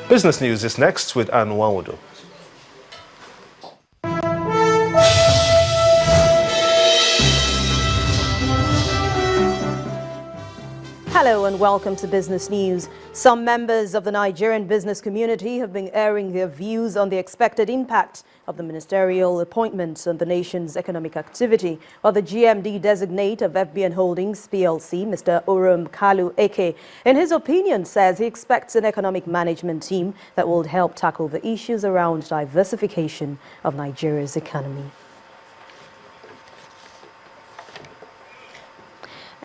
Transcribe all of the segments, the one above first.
Business News is next with Enahoro. Hello and welcome to Business News. Some members of the Nigerian business community have been airing their views on the expected impact of the ministerial appointments on the nation's economic activity, while the GMD designate of FBN Holdings PLC, Mr. Urum Kalu Eke, in his opinion says he expects an economic management team that will help tackle the issues around diversification of Nigeria's economy.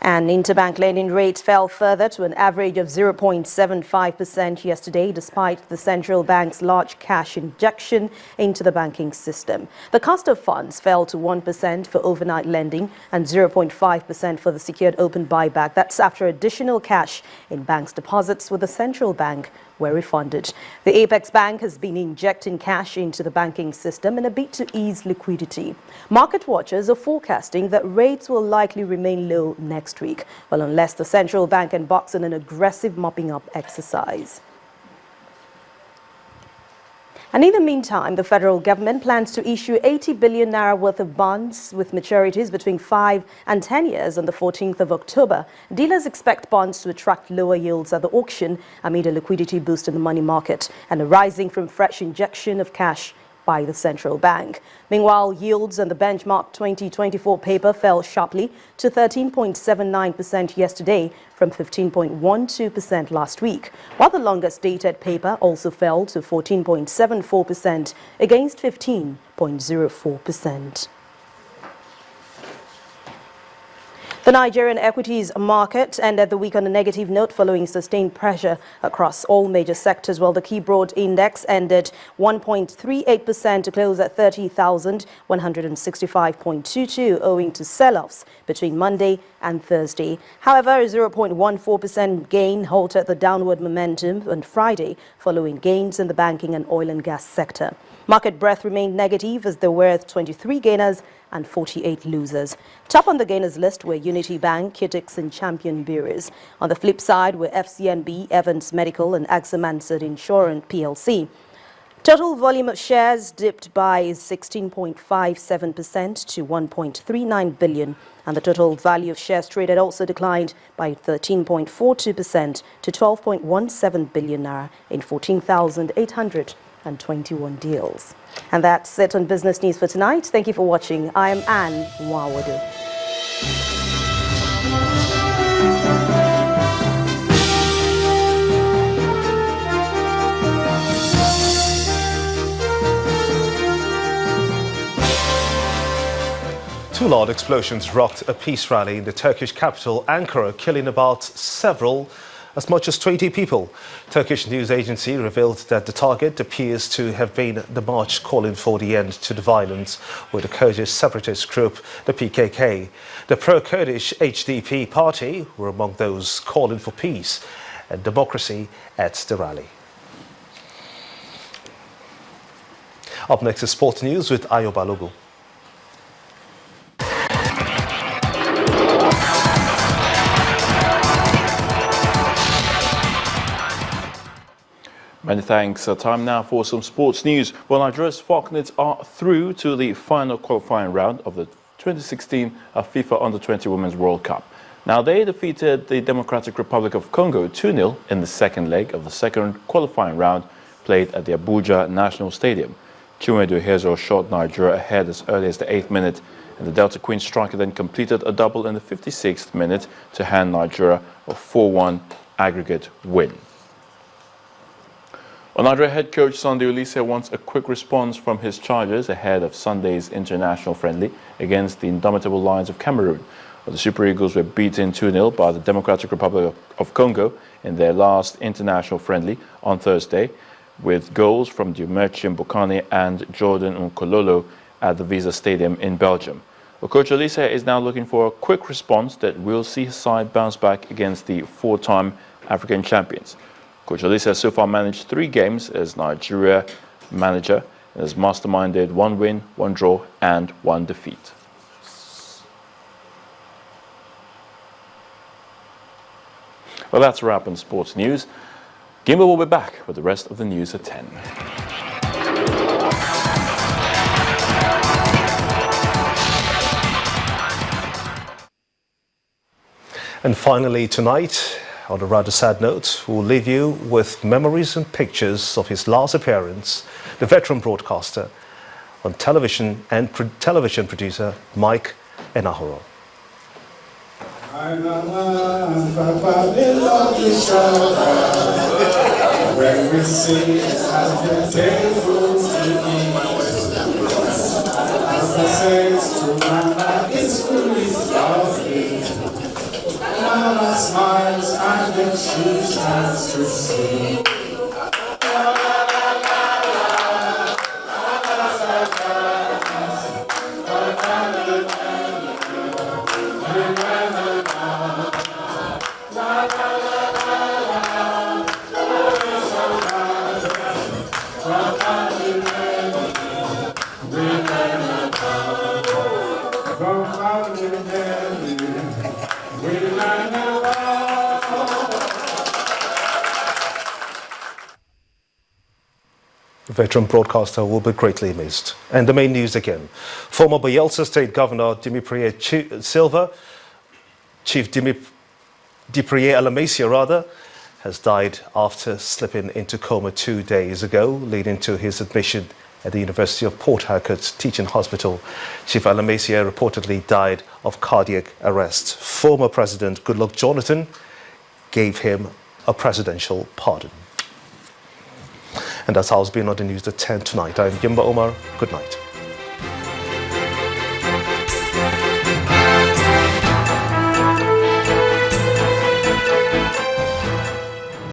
And interbank lending rates fell further to an average of 0.75% yesterday, despite the central bank's large cash injection into the banking system. The cost of funds fell to 1% for overnight lending and 0.5% for the secured open buyback. That's after additional cash in banks' deposits with the central bank were refunded. The Apex Bank has been injecting cash into the banking system in a bid to ease liquidity. Market watchers are forecasting that rates will likely remain low next week, well, unless the central bank embarks on an aggressive mopping up exercise. And in the meantime, the federal government plans to issue 80 billion naira worth of bonds with maturities between 5 and 10 years on the 14th of October. Dealers expect bonds to attract lower yields at the auction amid a liquidity boost in the money market and arising from fresh injection of cash by the central bank. Meanwhile, yields on the benchmark 2024 paper fell sharply to 13.79% yesterday from 15.12% last week, while the longest dated paper also fell to 14.74% against 15.04%. The Nigerian equities market ended the week on a negative note following sustained pressure across all major sectors, while the key broad index ended 1.38% to close at 30,165.22, owing to sell-offs between Monday and Thursday. However, a 0.14% gain halted the downward momentum on Friday following gains in the banking and oil and gas sector. Market breadth remained negative as there were 23 gainers and 48 losers. Top on the gainers list were Unity Bank, Qtix and Champion Bureaus. On the flip side were FCNB, Evans Medical and AXA Mansard Insurance PLC. Total volume of shares dipped by 16.57% to 1.39 billion, and the total value of shares traded also declined by 13.42% to 12.17 billion naira in 14,821 deals. And that's it on Business News for tonight. Thank you for watching. I am Enahoro. Two loud explosions rocked a peace rally in the Turkish capital, Ankara, killing as much as 20 people. Turkish news agency revealed that the target appears to have been the march calling for the end to the violence with the Kurdish separatist group, the PKK. The pro-Kurdish HDP party were among those calling for peace and democracy at the rally. Up next is Sports News with Ayo Balogun. Many thanks. Time now for some sports news. Well, Nigeria's Falconets are through to the final qualifying round of the 2016 FIFA Under-20 Women's World Cup. Now, they defeated the Democratic Republic of Congo 2-0 in the second leg of the second qualifying round played at the Abuja National Stadium. Chiwedu Hezo shot Nigeria ahead as early as the 8th minute, and the Delta Queen striker then completed a double in the 56th minute to hand Nigeria a 4-1 aggregate win. Well, Nigeria head coach Sunday Oliseh wants a quick response from his charges ahead of Sunday's international friendly against the indomitable Lions of Cameroon. Well, the Super Eagles were beaten 2-0 by the Democratic Republic of Congo in their last international friendly on Thursday, with goals from Diumerchim Bokani and Jordan Nkololo at the Visa Stadium in Belgium. Well, Coach Oliseh is now looking for a quick response that will see his side bounce back against the four-time African champions. Coach Oliseh has so far managed 3 games as Nigeria manager and has masterminded 1 win, 1 draw and 1 defeat. Well, that's a wrap on sports news. Gimba will be back with the rest of the news at 10. And finally tonight, on a rather sad note, we'll leave you with memories and pictures of his last appearance, the veteran broadcaster on television and television producer Mike Enahoro. Mama smiles and then she starts to sing. The veteran broadcaster will be greatly missed. And the main news again. Former Bayelsa State Governor Dimitri Silva, Chief Dimitri Alamasia has died after slipping into coma 2 days ago, leading to his admission at the University of Port Harcourt Teaching Hospital. Chief Alamasia reportedly died of cardiac arrest. Former President Goodluck Jonathan gave him a presidential pardon. And that's how it's been on the news at 10 tonight. I'm Gimba Omar. Good night.